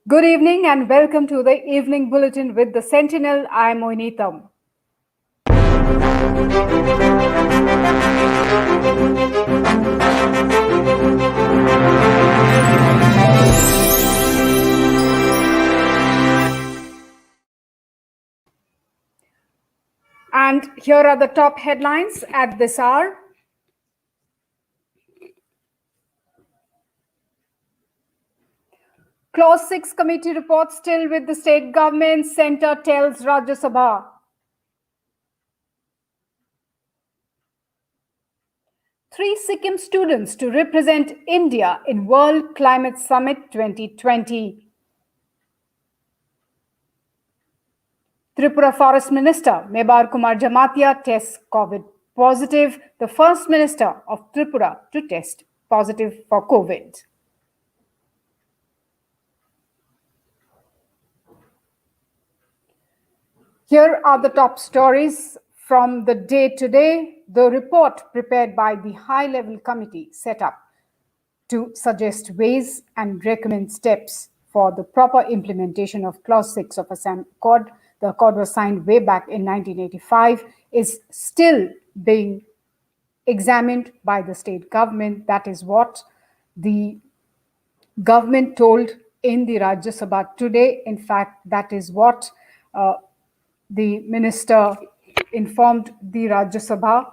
Good evening and welcome to the evening bulletin with the Sentinel. I'm Moinitam. And here are the top headlines at this hour. Clause 6 committee report still with the state government, centre tells Rajya Sabha. Three Sikkim students to represent India in World Climate Summit 2020. Tripura Forest Minister Mebar Kumar Jamatia tests COVID positive, the first minister of Tripura to test positive for COVID. Here are the top stories from the day today. The report prepared by the high-level committee set up to suggest ways and recommend steps for the proper implementation of Clause 6 of Assam Accord. The accord was signed way back in 1985, is still being examined by the state government. That is what the government told in the Rajya Sabha today. In fact, that is what the minister informed the Rajya Sabha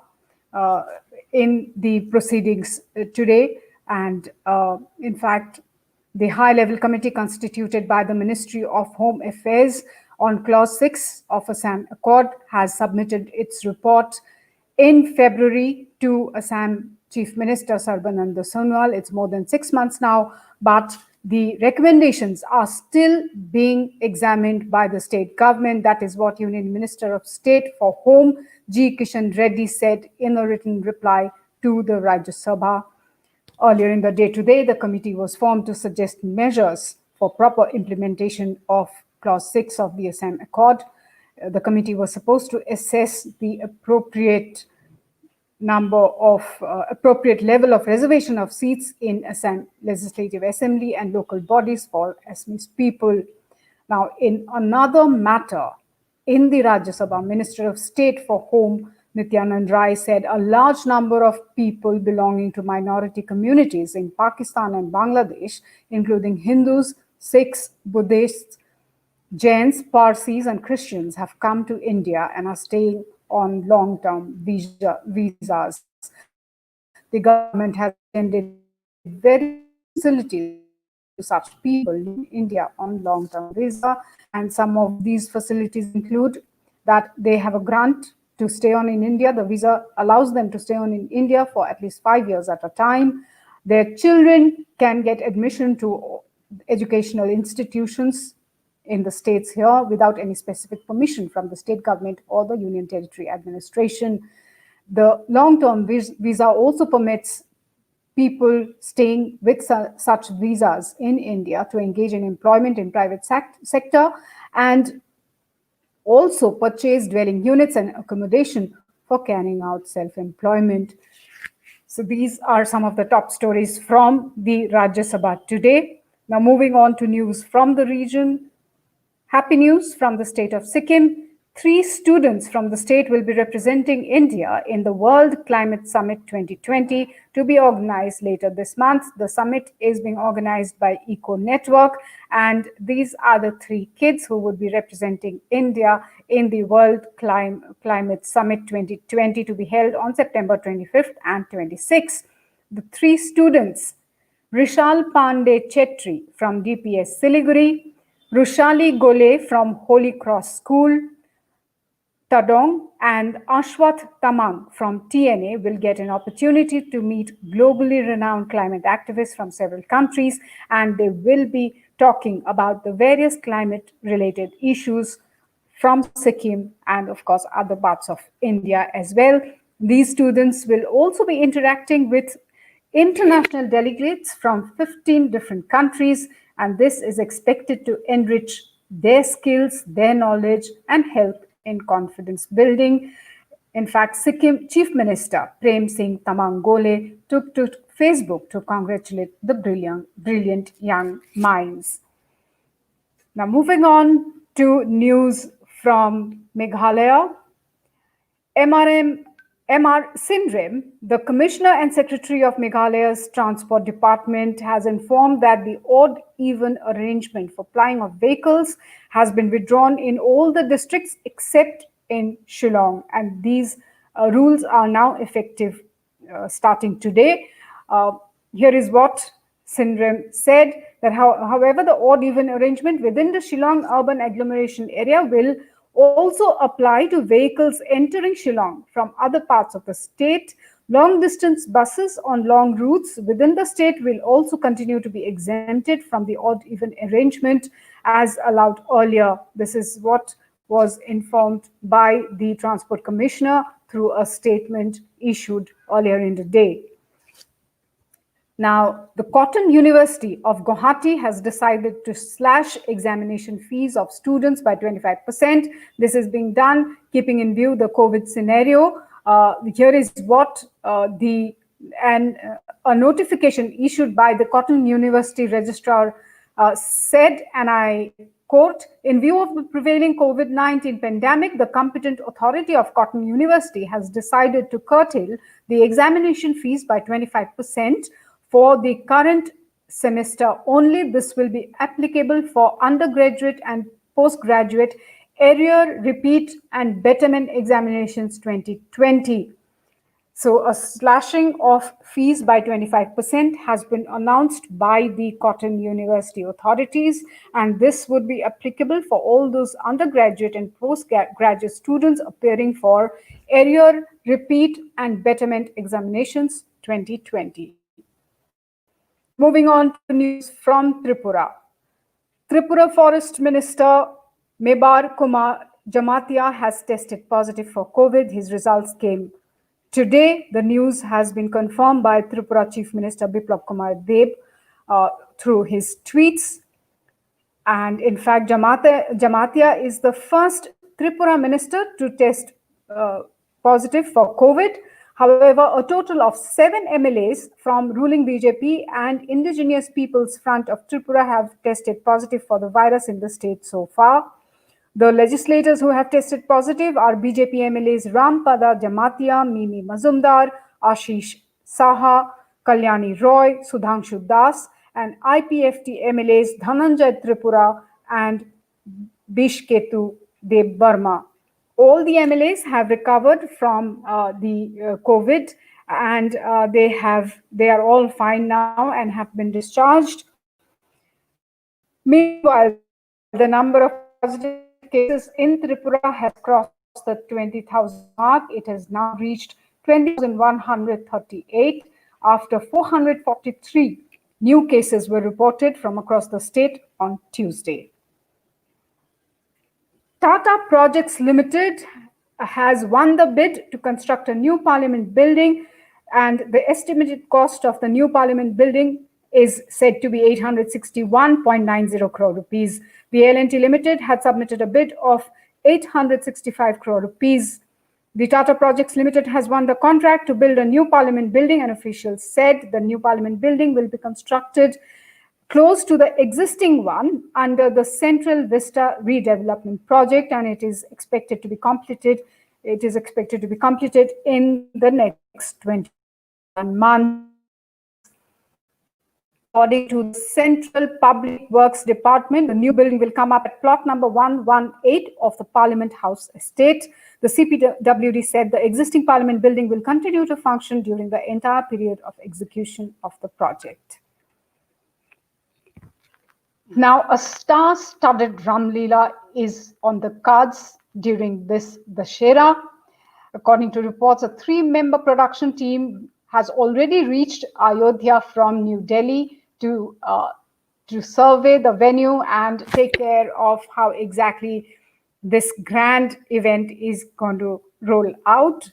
in the proceedings today. And in fact, the high-level committee constituted by the Ministry of Home Affairs on Clause 6 of Assam Accord has submitted its report in February to Assam Chief Minister Sarbananda Sonowal. It's more than 6 months now, but the recommendations are still being examined by the state government. That is what Union Minister of State for Home G. Kishan Reddy said in a written reply to the Rajya Sabha. Earlier in the day today, the committee was formed to suggest measures for proper implementation of Clause 6 of the Assam Accord. The committee was supposed to assess the appropriate level of reservation of seats in Assam Legislative Assembly and local bodies for Assamese people. Now, in another matter, in the Rajya Sabha, Minister of State for Home Nityanand Rai said a large number of people belonging to minority communities in Pakistan and Bangladesh, including Hindus, Sikhs, Buddhists, Jains, Parsis, and Christians, have come to India and are staying on long-term visas. The government has extended various facilities to such people in India on long-term visa, and some of these facilities include that they have a grant to stay on in India. The visa allows them to stay on in India for at least 5 years at a time. Their children can get admission to educational institutions in the states here without any specific permission from the state government or the Union Territory Administration. The long-term visa also permits people staying with such visas in India to engage in employment in private sector and also purchase dwelling units and accommodation for carrying out self-employment. So these are some of the top stories from the Rajya Sabha today. Now moving on to news from the region. Happy news from the state of Sikkim. 3 students from the state will be representing India in the World Climate Summit 2020 to be organized later this month. The summit is being organized by Eco Network, and these are the 3 kids who would be representing India in the World Climate Summit 2020 to be held on September 25th and 26th. The 3 students, Rishal Pandey Chetri from DPS Siliguri, Rushali Gole from Holy Cross School, Tadong, and Ashwath Tamang from TNA will get an opportunity to meet globally renowned climate activists from several countries, and they will be talking about the various climate-related issues from Sikkim and, of course, other parts of India as well. These students will also be interacting with international delegates from 15 different countries, and this is expected to enrich their skills, their knowledge, and help in confidence building. In fact, Sikkim Chief Minister Prem Singh Tamang Gole took to Facebook to congratulate the brilliant young minds. Now, moving on to news from Meghalaya. MR Simrim, the Commissioner and Secretary of Meghalaya's Transport Department, has informed that the odd-even arrangement for plying of vehicles has been withdrawn in all the districts except in Shillong, and these rules are now effective starting today. Here is what Simrim said, that however, the odd-even arrangement within the Shillong urban agglomeration area will also apply to vehicles entering Shillong from other parts of the state. Long distance buses on long routes within the state will also continue to be exempted from the odd even arrangement as allowed earlier. This is what was informed by the Transport Commissioner through a statement issued earlier in the day. Now, the Cotton University of Guwahati has decided to slash examination fees of students by 25%. This is being done keeping in view the COVID scenario. Here is what a notification issued by the Cotton University Registrar said, and I quote, "In view of the prevailing COVID-19 pandemic, the competent authority of Cotton University has decided to curtail the examination fees by 25%. For the current semester only. This will be applicable for undergraduate and postgraduate area repeat and betterment examinations 2020. So a slashing of fees by 25% has been announced by the Cotton University authorities, and this would be applicable for all those undergraduate and postgraduate students appearing for area repeat and betterment examinations 2020. Moving on to news from Tripura. Tripura Forest Minister Mebar Kumar Jamatia has tested positive for COVID. His results came today. The news has been confirmed by Tripura Chief Minister Biplab Kumar Deb through his tweets. And in fact, Jamatia is the first Tripura minister to test positive for COVID. However, a total of 7 MLAs from ruling BJP and Indigenous Peoples Front of Tripura have tested positive for the virus in the state so far. The legislators who have tested positive are BJP MLAs Rampada Jamatia, Mimi Mazumdar, Ashish Saha, Kalyani Roy, Sudhanshu Das, and IPFT MLAs Dhananjay Tripura and Bishketu Deb Burma. All the MLAs have recovered from the COVID, and they are all fine now and have been discharged. Meanwhile, the number of positive cases in Tripura has crossed the 20,000 mark. It has now reached 20,138 after 443 new cases were reported from across the state on Tuesday. Tata Projects Limited has won the bid to construct a new parliament building, and the estimated cost of the new parliament building is said to be 861.90 crore rupees. The L&T Limited had submitted a bid of 865 crore rupees. The Tata Projects Limited has won the contract to build a new parliament building, and officials said the new parliament building will be constructed close to the existing one under the Central Vista redevelopment project, and it is expected to be completed. It is expected to be completed in the next 21 months. According to the Central Public Works Department, the new building will come up at plot number 118 of the Parliament House estate. The CPWD said the existing Parliament building will continue to function during the entire period of execution of the project. Now, a star-studded Ramleela is on the cards during this Dussehra. According to reports, a 3-member production team has already reached Ayodhya from New Delhi to survey the venue and take care of how exactly this grand event is going to roll out.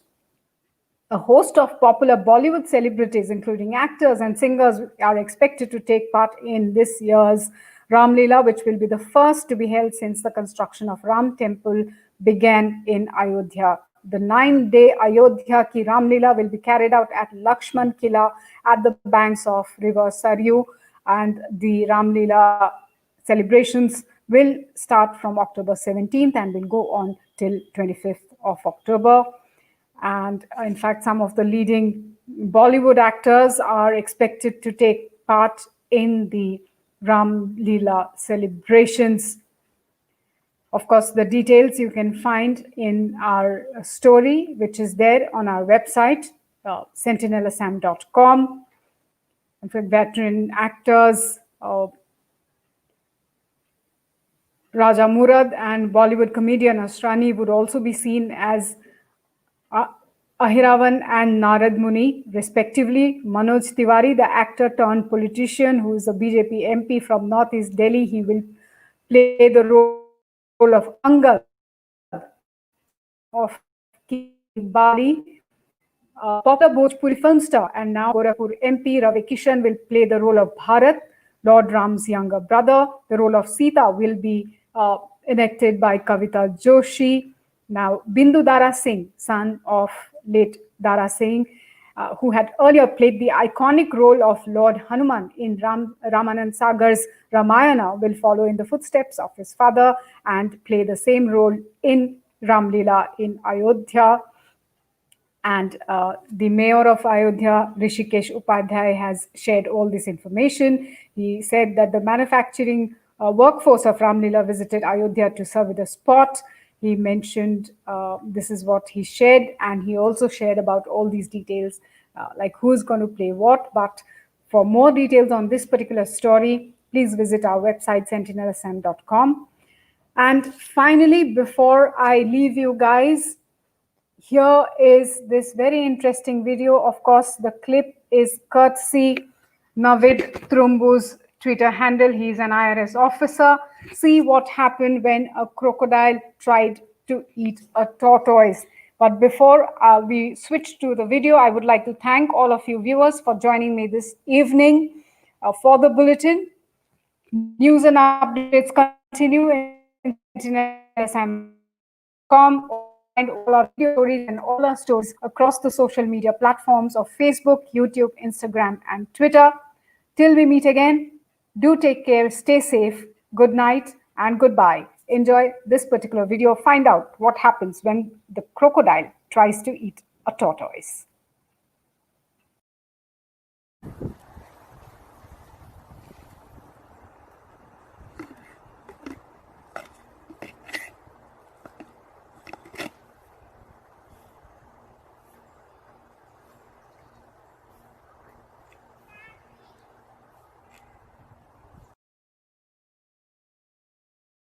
A host of popular Bollywood celebrities, including actors and singers, are expected to take part in this year's Ramleela, which will be the first to be held since the construction of Ram Temple began in Ayodhya. The 9-day Ayodhya Ki Ramleela will be carried out at Lakshman Kila at the banks of river Saryu, and the Ramleela celebrations will start from October 17th and will go on till 25th of October. And in fact, some of the leading Bollywood actors are expected to take part in the Ram Leela celebrations. Of course, the details you can find in our story, which is there on our website, sentinelassam.com. In fact, veteran actors, Raja Murad and Bollywood comedian Ashrani would also be seen as Ahiravan and Narad Muni, respectively. Manoj Tiwari, the actor turned politician who is a BJP MP from Northeast Delhi, he will play the role of Angad, son of King Bali. Popular Bhojpuri film star and now Gorakhpur MP Ravi Kishan will play the role of Bharat, Lord Ram's younger brother. The role of Sita will be enacted by Kavita Joshi. Now, Bindu Dara Singh, son of late Dara Singh, who had earlier played the iconic role of Lord Hanuman in Ramanand Sagar's Ramayana, will follow in the footsteps of his father and play the same role in Ram Leela in Ayodhya. And the mayor of Ayodhya, Rishikesh Upadhyay, has shared all this information. He said that the manufacturing workforce of Ram Leela visited Ayodhya to survey the spot. He mentioned this is what he shared, and he also shared about all these details, like who's going to play what. But for more details on this particular story, please visit our website, sentinelassam.com. And finally, before I leave you guys, here is this very interesting video. Of course, the clip is courtesy Navid Trumbu's Twitter handle. He's an IRS officer. See what happened when a crocodile tried to eat a tortoise. But before we switch to the video, I would like to thank all of you viewers for joining me this evening for the bulletin. News and updates continue in sentinelassam.com. Also find all our video stories and all our stories across the social media platforms of Facebook, YouTube, Instagram, and Twitter. Till we meet again, do take care, stay safe, good night, and goodbye. Enjoy this particular video. Find out what happens when the crocodile tries to eat a tortoise.